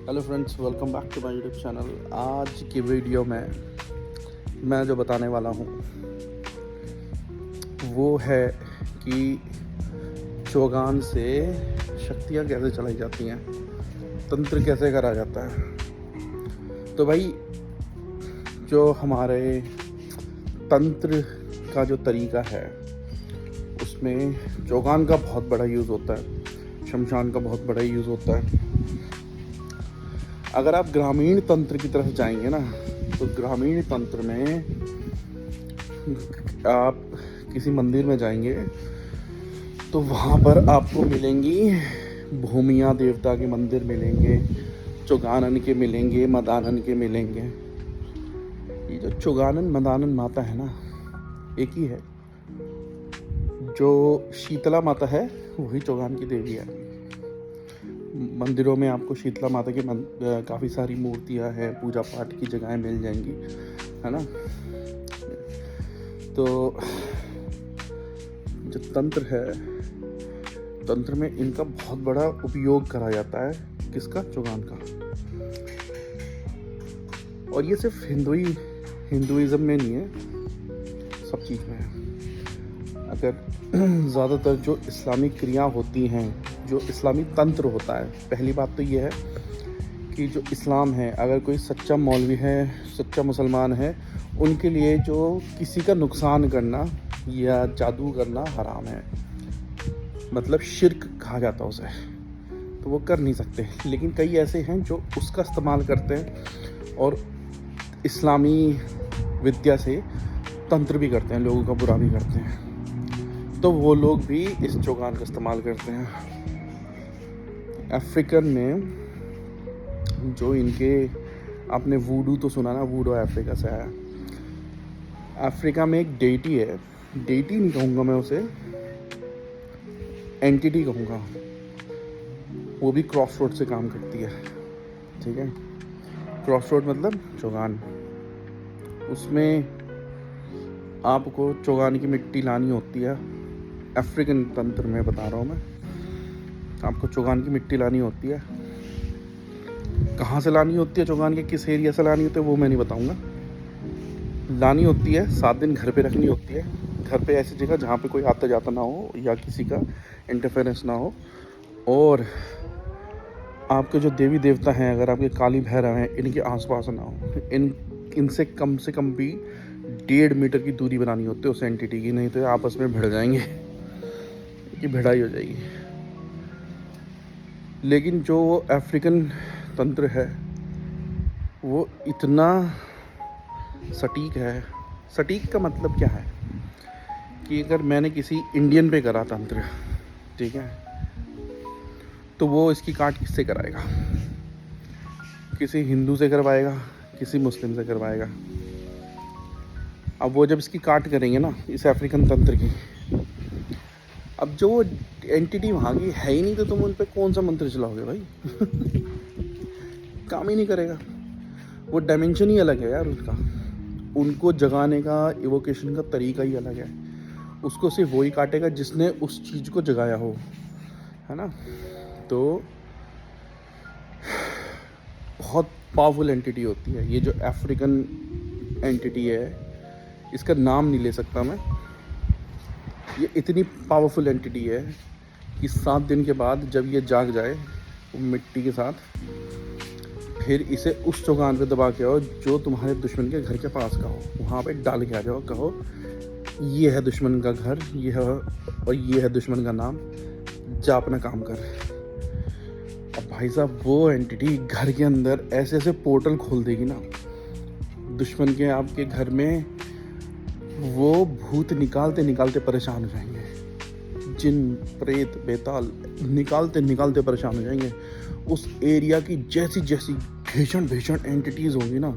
Hello friends, welcome back to my YouTube channel. आज की video में मैं जो बताने वाला हूँ वो है कि चौगान से शक्तियाँ कैसे चलाई जाती हैं, तंत्र कैसे करा जाता है। तो भाई, जो हमारे तंत्र का जो तरीका है उसमें चौगान का बहुत बड़ा यूज़ होता है, शमशान का बहुत बड़ा यूज़ होता है। अगर आप ग्रामीण तंत्र की तरफ जाएंगे ना, तो ग्रामीण तंत्र में आप किसी मंदिर में जाएंगे तो वहाँ पर आपको मिलेंगी भूमिया देवता के मंदिर मिलेंगे, चौगानन के मिलेंगे, मदानन के मिलेंगे। ये जो चौगानन मदानन माता है ना, एक ही है। जो शीतला माता है वही चौगान की देवी है। मंदिरों में आपको शीतला माता की काफ़ी सारी मूर्तियां हैं, पूजा पाठ की जगहें मिल जाएंगी, है ना। तो जो तंत्र है, तंत्र में इनका बहुत बड़ा उपयोग करा जाता है। किसका? चौगान का। और ये सिर्फ हिंदुइज्म में नहीं है, सब चीज़ में है। अगर ज़्यादातर जो इस्लामिक क्रिया होती हैं, जो इस्लामी तंत्र होता है, पहली बात तो ये है कि जो इस्लाम है, अगर कोई सच्चा मौलवी है, सच्चा मुसलमान है, उनके लिए जो किसी का नुकसान करना या जादू करना हराम है, मतलब शिर्क कहा जाता है उसे, तो वो कर नहीं सकते। लेकिन कई ऐसे हैं जो उसका इस्तेमाल करते हैं और इस्लामी विद्या से तंत्र भी करते हैं, लोगों का बुरा भी करते हैं। तो वो लोग भी इस चौगान का इस्तेमाल करते हैं। अफ्रीकन में जो इनके, आपने वूडू तो सुना ना, वूडू अफ्रीका से आया। अफ्रीका में एक डेटी है, डेटी नहीं कहूँगा मैं उसे, एंटिटी कहूँगा। वो भी क्रॉस रोड से काम करती है, ठीक है। क्रॉस रोड मतलब चौगान। उसमें आपको चौगान की मिट्टी लानी होती है। अफ्रीकन तंत्र में बता रहा हूँ मैं, आपको चौगान की मिट्टी लानी होती है। कहाँ से लानी होती है, चौगान के किस एरिया से लानी होती है, वो मैं नहीं बताऊँगा। लानी होती है, 7 दिन घर पे रखनी होती है। घर पे ऐसी जगह जहाँ पे कोई आता जाता ना हो या किसी का इंटरफेरेंस ना हो। और आपके जो देवी देवता हैं, अगर आपके काली भैरव हैं, इनके आसपास ना हो। इनसे कम से कम भी 1.5 मीटर की दूरी बनानी होती है उस एंटिटी की, नहीं तो आपस में भिड़ जाएंगे, कि भिड़ाई हो जाएगी। लेकिन जो अफ्रीकन तंत्र है वो इतना सटीक है। सटीक का मतलब क्या है कि अगर मैंने किसी इंडियन पे करा तंत्र, ठीक है, तो वो इसकी काट किससे कराएगा? किसी हिंदू से करवाएगा, किसी मुस्लिम से करवाएगा। अब वो जब इसकी काट करेंगे ना, इस अफ्रीकन तंत्र की, अब जो एंटिटी वहाँ की है ही नहीं, तो तुम उन पर कौन सा मंत्र चलाओगे भाई? काम ही नहीं करेगा। वो डायमेंशन ही अलग है यार उसका। उनको जगाने का, इवोकेशन का तरीका ही अलग है। उसको सिर्फ वही काटेगा जिसने उस चीज़ को जगाया हो, है ना। तो बहुत पावरफुल एंटिटी होती है ये जो अफ्रीकन एंटिटी है। इसका नाम नहीं ले सकता मैं। ये इतनी पावरफुल एंटिटी है कि 7 दिन के बाद जब ये जाग जाए वो मिट्टी के साथ, फिर इसे उस चौगान पे दबा के आओ जो तुम्हारे दुश्मन के घर के पास का हो, वहाँ पे डाल के आ जाओ। कहो ये है दुश्मन का घर, ये है, और ये है दुश्मन का नाम, जा अपना काम कर। अब भाई साहब, वो एंटिटी घर के अंदर ऐसे ऐसे पोर्टल खोल देगी ना दुश्मन के, आपके घर में वो भूत निकालते निकालते परेशान हो जाएंगे। जिन प्रेत बेताल निकालते निकालते परेशान हो जाएंगे। उस एरिया की जैसी जैसी भीषण भीषण एंटिटीज़ होंगी ना,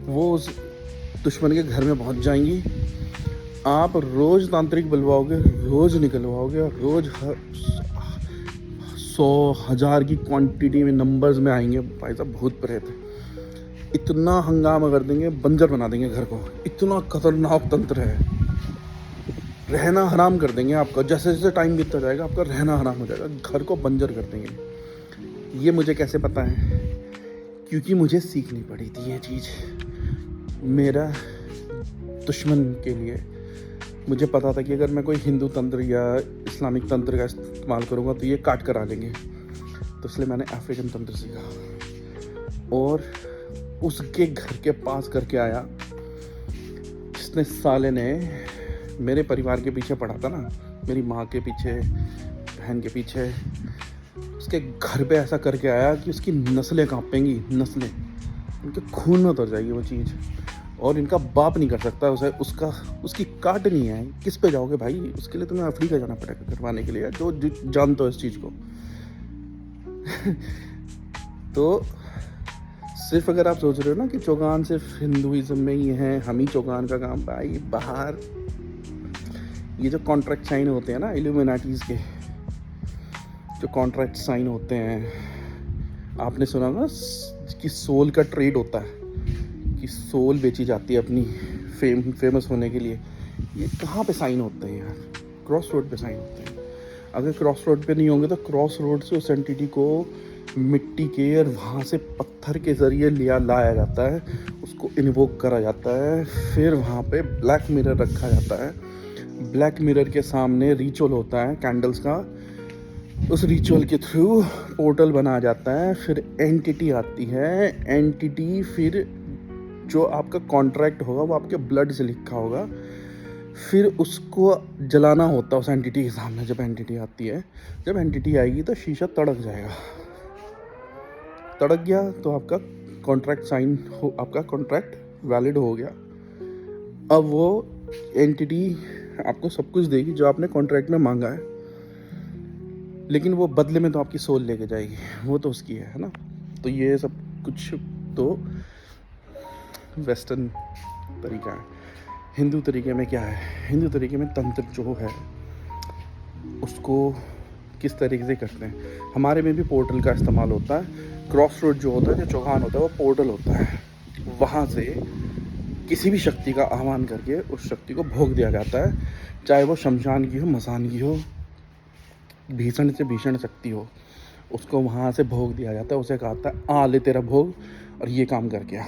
वो उस दुश्मन के घर में पहुंच जाएंगी। आप रोज़ तांत्रिक बुलवाओगे, रोज़ निकलवाओगे, और रोज़ 100,000 की क्वांटिटी में, नंबर्स में आएंगे भाई साहब भूत प्रेत। इतना हंगामा कर देंगे, बंजर बना देंगे घर को। इतना खतरनाक तंत्र है, रहना हराम कर देंगे आपका। जैसे जैसे टाइम बीतता जाएगा आपका रहना हराम हो जाएगा, घर को बंजर कर देंगे। ये मुझे कैसे पता है? क्योंकि मुझे सीखनी पड़ी थी ये चीज़ मेरा दुश्मन के लिए। मुझे पता था कि अगर मैं कोई हिंदू तंत्र या इस्लामिक तंत्र का इस्तेमाल करूँगा तो ये काट कर आ लेंगे, तो इसलिए मैंने अफ्रीकन तंत्र सीखा और उसके घर के पास करके आया जिसने साले ने मेरे परिवार के पीछे पड़ा था ना, मेरी माँ के पीछे, बहन के पीछे, उसके घर पे ऐसा करके आया कि उसकी नस्लें कांपेंगी, नस्लें, उनके खून में उतर जाएगी वो चीज़, और इनका बाप नहीं कर सकता उसे, उसकी काटनी है। किस पे जाओगे भाई? उसके लिए तुम्हें अफ्रीका जाना पड़ेगा करवाने के लिए, जो जानते हो इस चीज़ को। तो सिर्फ अगर आप सोच रहे हो ना कि चौगान सिर्फ हिंदुइज्म में ही है, हम ही चौगान का काम, भाई बाहर ये जो कॉन्ट्रैक्ट साइन होते हैं ना इल्यूमिनाटीज़ के, जो कॉन्ट्रैक्ट साइन होते हैं, आपने सुना ना कि सोल का ट्रेड होता है, कि सोल बेची जाती है अपनी फेमस होने के लिए। ये कहाँ पे साइन होते हैं यार? क्रॉस रोड पे साइन होते हैं। अगर क्रॉस रोड पे नहीं होंगे तो क्रॉस रोड से उस एंटिटी को मिट्टी के और वहाँ से पत्थर के ज़रिए लाया जाता है, उसको इन्वोक करा जाता है, फिर वहाँ पे ब्लैक मिरर रखा जाता है। ब्लैक मिरर के सामने रिचुअल होता है कैंडल्स का, उस रिचुअल के थ्रू पोर्टल बनाया जाता है, फिर एंटिटी आती है। एंटिटी फिर जो आपका कॉन्ट्रैक्ट होगा वो आपके ब्लड से लिखा होगा, फिर उसको जलाना होता है उस एंटिटी के सामने। जब एंटिटी आती है, जब एंटिटी आएगी तो शीशा तड़क जाएगा, तड़क गया तो आपका कॉन्ट्रैक्ट साइन हो, आपका कॉन्ट्रैक्ट वैलिड हो गया। अब वो एंटिटी आपको सब कुछ देगी जो आपने कॉन्ट्रैक्ट में मांगा है, लेकिन वो बदले में तो आपकी सोल लेके जाएगी, वो तो उसकी है ना। तो ये सब कुछ तो वेस्टर्न तरीका है। हिंदू तरीके में क्या है? हिंदू तरीके में तंत्र जो है उसको किस तरीके से करते हैं? हमारे में भी पोर्टल का इस्तेमाल होता है। क्रॉस रोड जो होता है, जो चौगान होता है, वो पोर्टल होता है। वहाँ से किसी भी शक्ति का आह्वान करके उस शक्ति को भोग दिया जाता है, चाहे वो शमशान की हो, मसान की हो, भीषण से भीषण शक्ति हो, उसको वहाँ से भोग दिया जाता है। उसे कहा आ ले तेरा भोग और ये काम करके आ।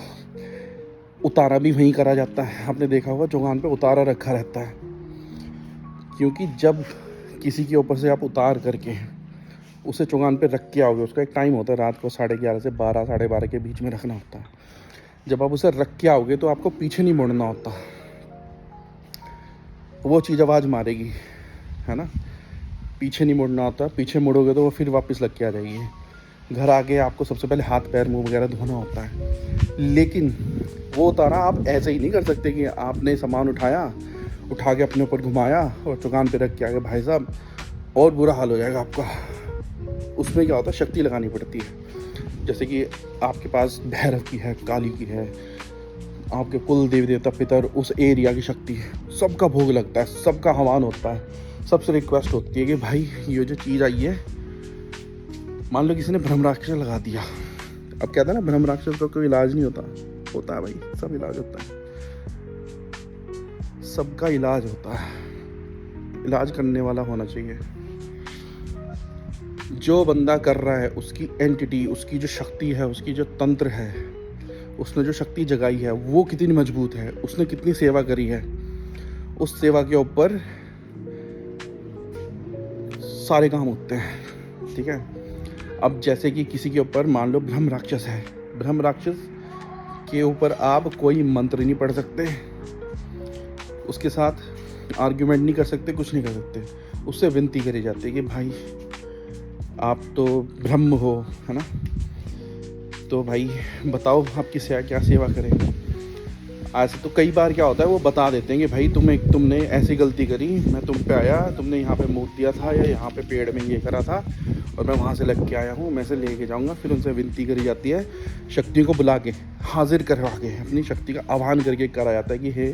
उतारा भी वहीं करा जाता है। आपने देखा होगा चौगान पे उतारा रखा रहता है, क्योंकि जब किसी के ऊपर से आप उतार करके उसे चौगान पे रख के आओगे, उसका एक टाइम होता है, रात को 11:30 से 12, 12:30 के बीच में रखना होता है। जब आप उसे रख के आओगे तो आपको पीछे नहीं मुड़ना होता, वो चीज़ आवाज़ मारेगी, है ना। पीछे नहीं मुड़ना होता, पीछे मुड़ोगे तो वो फिर वापस लग के आ जाएगी। घर आके आपको सबसे पहले हाथ पैर मुंह वगैरह धोना होता है। लेकिन वो उतारा आप ऐसे ही नहीं कर सकते कि आपने सामान उठा के अपने ऊपर घुमाया और चौगान पे रख के आ गए। भाई साहब, और बुरा हाल हो जाएगा आपका। उसमें क्या होता है, शक्ति लगानी पड़ती है। जैसे कि आपके पास भैरव की है, काली की है, आपके कुल देवी देवता पितर, उस एरिया की शक्ति है, सबका भोग लगता है, सबका हवन होता है। सबसे रिक्वेस्ट होती है कि भाई ये जो चीज़ आई है, मान लो किसी ने ब्रह्म राक्षस लगा दिया। अब कहते हैं ना, ब्रह्म राक्षस का कोई इलाज नहीं होता है भाई, सब इलाज होता है, सबका इलाज होता है। इलाज करने वाला होना चाहिए। जो बंदा कर रहा है उसकी एंटिटी, उसकी जो शक्ति है, उसकी जो तंत्र है, उसने जो शक्ति जगाई है वो कितनी मजबूत है, उसने कितनी सेवा करी है, उस सेवा के ऊपर सारे काम होते हैं। ठीक है। अब जैसे कि किसी के ऊपर मान लो ब्रह्म राक्षस है, ब्रह्म राक्षस के ऊपर आप कोई मंत्र नहीं पढ़ सकते, उसके साथ आर्ग्यूमेंट नहीं कर सकते, कुछ नहीं कर सकते। उससे विनती करी जाती है कि भाई आप तो ब्रह्म हो, है ना, तो भाई बताओ आपकी क्या सेवा करें। ऐसे तो कई बार क्या होता है, वो बता देते हैं कि भाई तुमने ऐसी गलती करी, मैं तुम पे आया, तुमने यहाँ पे मूत दिया था या यहाँ पे पेड़ में ये करा था और मैं वहाँ से लग के आया हूँ, मैं से लेके जाऊँगा। फिर उनसे विनती करी जाती है, शक्ति को बुला के, हाजिर करवा के, अपनी शक्ति का आह्वान करके करा जाता है कि हे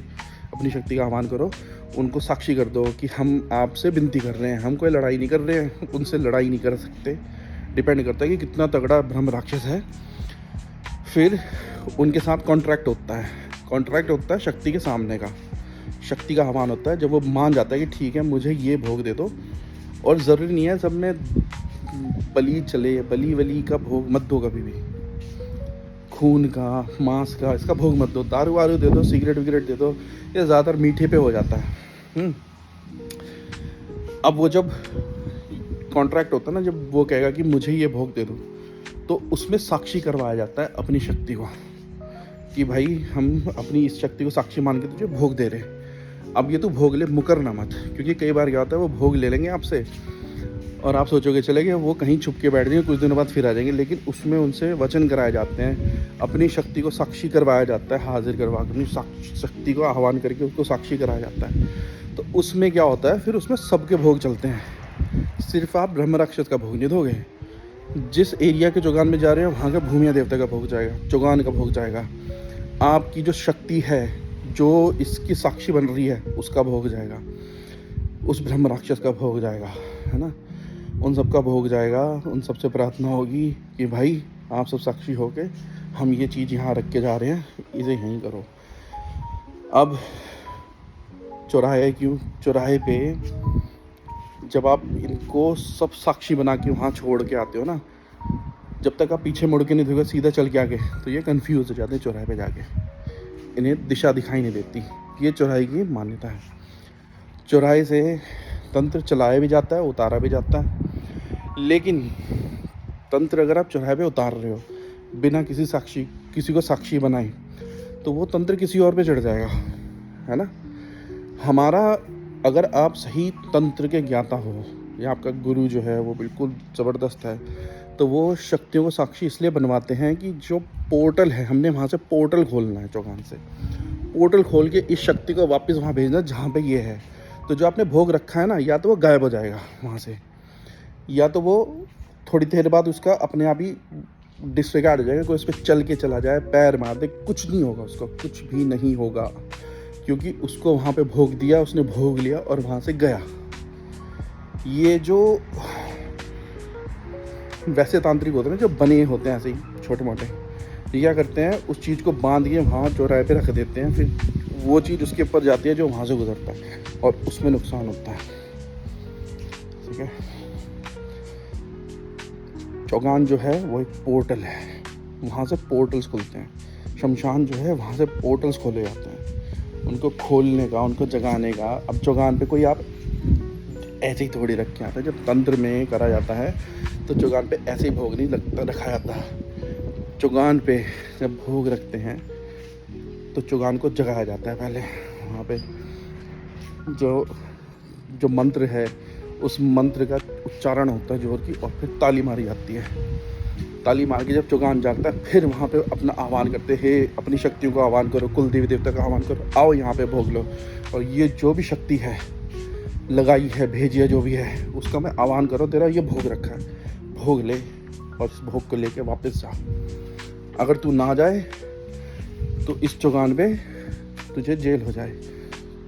अपनी शक्ति का आह्वान करो, उनको साक्षी कर दो कि हम आपसे विनती कर रहे हैं, हम कोई लड़ाई नहीं कर रहे हैं, उनसे लड़ाई नहीं कर सकते। डिपेंड करता है कि कितना तगड़ा ब्रह्म राक्षस है। फिर उनके साथ कॉन्ट्रैक्ट होता है शक्ति के सामने का, शक्ति का आह्वान होता है। जब वो मान जाता है कि ठीक है मुझे ये भोग दे दो, और ज़रूरी नहीं है सब में बलि चले, बलि वली का भोग मत दो कभी भी। खून का, मांस का, इसका भोग मत दो। दारू वारू दे दो, सिगरेट विगरेट दे दो, ये ज़्यादातर मीठे पे हो जाता है। अब वो जब कॉन्ट्रैक्ट होता है ना, जब वो कहेगा कि मुझे ये भोग दे दो, तो उसमें साक्षी करवाया जाता है अपनी शक्ति को, कि भाई हम अपनी इस शक्ति को साक्षी मान के तुझे भोग दे रहे हैं, अब ये तू भोग ले, मुकरना मत। क्योंकि कई बार क्या होता है, वो भोग ले लेंगे आपसे और आप सोचोगे चले गए, वो कहीं छुप के बैठ जाएंगे, कुछ दिनों बाद फिर आ जाएंगे। लेकिन उसमें उनसे वचन कराए जाते हैं, अपनी शक्ति को साक्षी करवाया जाता है, हाजिर करवा कर अपनी शक्ति को आह्वान करके उसको साक्षी कराया जाता है। तो उसमें क्या होता है, फिर उसमें सबके भोग चलते हैं। सिर्फ आप ब्रह्म राक्षस का भोग नहीं दोगे, जिस एरिया के चौगान में जा रहे हो वहाँ का भूमिया देवता का भोग जाएगा, चौगान का भोग जाएगा, आपकी जो शक्ति है जो इसकी साक्षी बन रही है उसका भोग जाएगा, उस ब्रह्म राक्षस का भोग जाएगा, है ना, उन सब का भोग जाएगा। उन सब से प्रार्थना होगी कि भाई आप सब साक्षी हो के हम ये चीज़ यहाँ रख के जा रहे हैं, इसे यहीं करो। अब चौराहे क्यों, चौराहे पे जब आप इनको सब साक्षी बना के वहाँ छोड़ के आते हो ना, जब तक आप पीछे मुड़ के नहीं देखोगे, सीधा चल के आगे, तो ये कंफ्यूज हो जाते हैं चौराहे पे जाके, इन्हें दिशा दिखाई नहीं देती। ये चौराहे की मान्यता है। चौराहे से तंत्र चलाया भी जाता है, उतारा भी जाता है। लेकिन तंत्र अगर आप चौराहे पे उतार रहे हो बिना किसी को साक्षी बनाए, तो वो तंत्र किसी और पे चढ़ जाएगा, है ना। हमारा, अगर आप सही तंत्र के ज्ञाता हो या आपका गुरु जो है वो बिल्कुल ज़बरदस्त है, तो वो शक्तियों को साक्षी इसलिए बनवाते हैं कि जो पोर्टल है, हमने वहाँ से पोर्टल खोलना है, चौगान से पोर्टल खोल के इस शक्ति को वापस वहाँ भेजना जहाँ पे ये है। तो जो आपने भोग रखा है ना, या तो वो गायब हो जाएगा वहाँ से, या तो वो थोड़ी देर बाद उसका अपने आप ही डिसरिगार्ड हो जाएगा। कोई उस पर चल के चला जाए, पैर मार दे, कुछ नहीं होगा, उसको कुछ भी नहीं होगा, क्योंकि उसको वहाँ पे भोग दिया, उसने भोग लिया और वहाँ से गया। ये जो वैसे तांत्रिक होते हैं, जो बने होते हैं ऐसे ही छोटे मोटे, ये क्या करते हैं, उस चीज़ को बांध के वहाँ चौराहे पे रख देते हैं, फिर वो चीज़ उसके ऊपर जाती है जो वहाँ से गुजरता है, और उसमें नुकसान होता है। ठीक है, चौगान जो है वो एक पोर्टल है, वहाँ से पोर्टल्स खुलते हैं। शमशान जो है वहाँ से पोर्टल्स खोले जाते हैं, उनको खोलने का, उनको जगाने का। अब चौगान पे कोई आप ऐसे ही थोड़ी रख के आता है, जब तंत्र में करा जाता है तो चौगान पे ऐसे ही भोग नहीं रखा जाता। चौगान पे जब भोग रखते हैं तो चौगान को जगाया जाता है पहले। वहाँ पे जो मंत्र है, उस मंत्र का उच्चारण होता है जोर की, और फिर ताली मारी जाती है। ताली मार के जब चौगान जागता है, फिर वहाँ पे अपना आह्वान करते हैं, हे अपनी शक्तियों का आह्वान करो, कुल देवी देवता का आह्वान करो, आओ यहाँ पे भोग लो, और ये जो भी शक्ति है लगाई है, भेजी है, जो भी है, उसका मैं आह्वान करो, तेरा ये भोग रखा है, भोग ले, और इस भोग को लेके वापस जा। अगर तू ना जाए तो इस चौगान पे तुझे जेल हो जाए।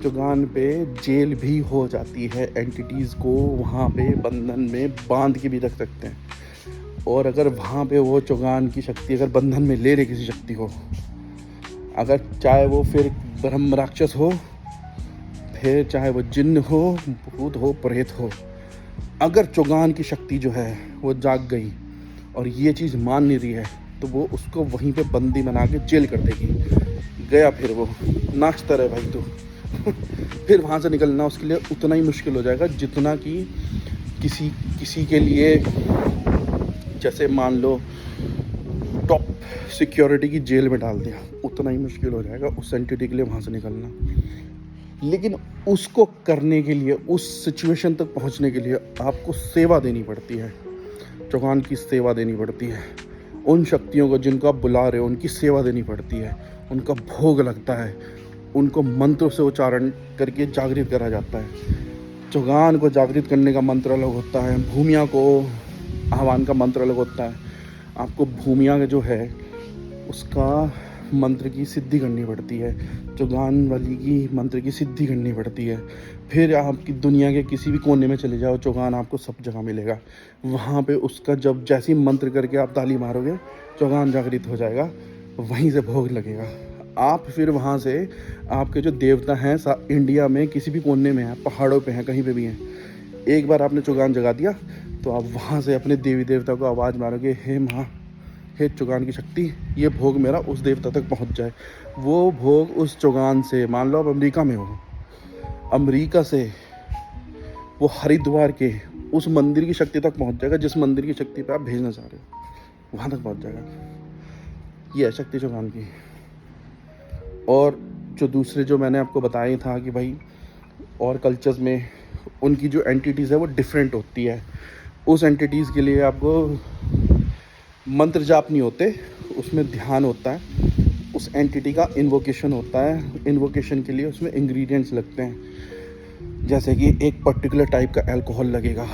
चौगान पे जेल भी हो जाती है, एंटिटीज़ को वहाँ पे बंधन में बांध के भी रख सकते हैं। और अगर वहाँ पे वो चौगान की शक्ति अगर बंधन में ले रहे किसी शक्ति को, अगर चाहे वो फिर ब्रह्म राक्षस हो, फिर चाहे वो जिन्न हो, भूत हो, प्रेत हो, अगर चौगान की शक्ति जो है वो जाग गई और ये चीज़ मान नहीं रही है, तो वो उसको वहीं पे बंदी बना के जेल कर देगी। गया फिर वो नाचता रहे भाई तू फिर वहाँ से निकलना उसके लिए उतना ही मुश्किल हो जाएगा जितना कि किसी के लिए, जैसे मान लो टॉप सिक्योरिटी की जेल में डाल दिया, उतना ही मुश्किल हो जाएगा उस एंटिटी के लिए वहाँ से निकलना। लेकिन उसको करने के लिए, उस सिचुएशन तक पहुँचने के लिए आपको सेवा देनी पड़ती है, चौगान की सेवा देनी पड़ती है। उन शक्तियों को जिनको आप बुला रहे हो उनकी सेवा देनी पड़ती है, उनका भोग लगता है, उनको मंत्रों से उच्चारण करके जागृत करा जाता है। चौगान को जागृत करने का मंत्र अलग होता है, भूमिया को आह्वान का मंत्र अलग होता है। आपको भूमिया का जो है उसका मंत्र की सिद्धि करनी पड़ती है, चौगान वाली की मंत्र की सिद्धि करनी पड़ती है। फिर आपकी दुनिया के किसी भी कोने में चले जाओ, चौगान आपको सब जगह मिलेगा। वहाँ पे उसका जब जैसी मंत्र करके आप ताली मारोगे, चौगान जागृत हो जाएगा, वहीं से भोग लगेगा। आप फिर वहाँ से आपके जो देवता हैं इंडिया में किसी भी कोने में हैं, पहाड़ों पे हैं, कहीं पे भी हैं, एक बार आपने चौगान जगा दिया तो आप वहाँ से अपने देवी देवता को आवाज़ मारोगे, हे माँ, हे चुगान की शक्ति, ये भोग मेरा उस देवता तक पहुंच जाए। वो भोग उस चुगान से, मान लो आप अमेरिका में हो, अमेरिका से वो हरिद्वार के उस मंदिर की शक्ति तक पहुंच जाएगा जिस मंदिर की शक्ति पे आप भेजना चाह रहे हो, वहाँ तक पहुंच जाएगा। ये है शक्ति चुगान की। और जो दूसरे जो मैंने आपको बताया था कि भाई और कल्चर्स में उनकी जो एंटिटीज़ है वो डिफरेंट होती है। उस एंटिटीज़ के लिए आपको मंत्र जाप नहीं होते, उसमें ध्यान होता है, उस एंटिटी का इन्वोकेशन होता है। इन्वोकेशन के लिए उसमें इंग्रेडिएंट्स लगते हैं, जैसे कि एक पर्टिकुलर टाइप का अल्कोहल लगेगा,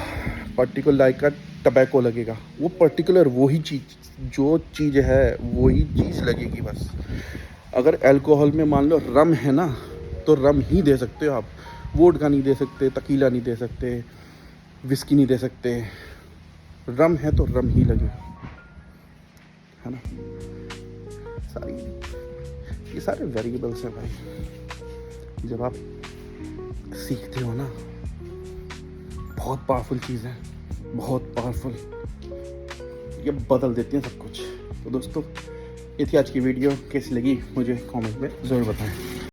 पर्टिकुलर टाइप का टबैको लगेगा। वो पर्टिकुलर वही चीज़, जो चीज़ है वही चीज़ लगेगी बस। अगर अल्कोहल में मान लो रम है ना, तो रम ही दे सकते हो आप, वोडका नहीं दे सकते, तकीला नहीं दे सकते, विस्की नहीं दे सकते। रम है तो रम ही लगेगा, है ना। ये सारे वेरिएबल्स हैं भाई। जब आप सीखते हो ना, बहुत पावरफुल चीज़ है, बहुत पावरफुल, ये बदल देती हैं सब कुछ। तो दोस्तों, ये थी आज की वीडियो। कैसी लगी मुझे कमेंट में ज़रूर बताएं।